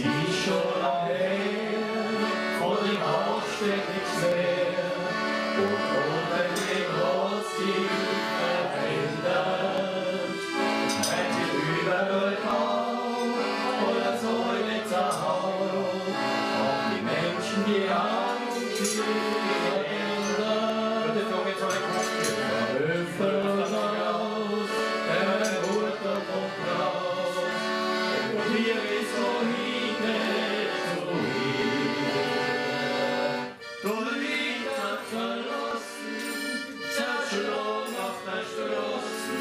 ist schon lange her, von dem Haus steht nichts mehr. Und oben die große verändert. Wenn die überall kaum oder so nicht zu Hause, auch die Menschen, die Angst, die verändert. Das ist jetzt eine Kuchel. Öffnen raus, der Hut davon raus. Und hier ist so hin, so hin. Du liegst verlassen, zerschlagen auf der Straße.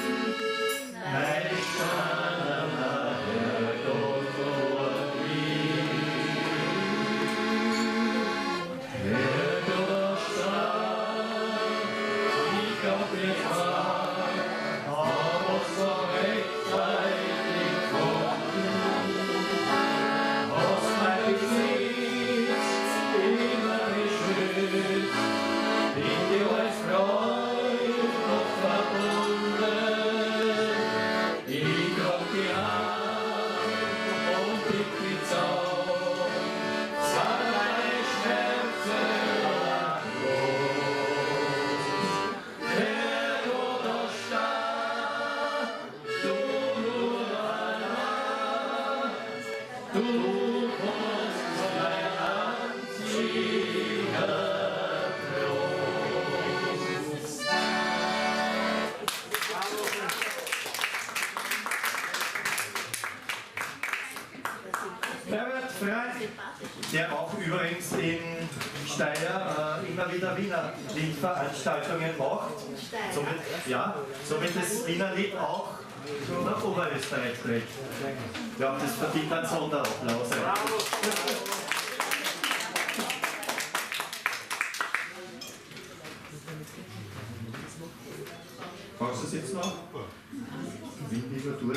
Nein, ich kann nachher dort vorbei. Herr Donnerstag, ich hab nicht wahr, aber so rechtzeitig kommen. Was mein Gesicht immer beschützt, bin dir als Freund noch verbunden. Ich hab die Hand und die Zaun, sah meine Schmerzen lang los. Herr Donnerstag, du nur allein, du kommst mein einziger Trost. Herbert Frey, der auch übrigens in Steyr immer wieder Wiener Liedveranstaltungen macht. Somit das Wiener Lied auch nach Oberösterreich trägt. Ja, das verdient einen Sonderapplaus. Brauchst du es jetzt noch? Wie lieber du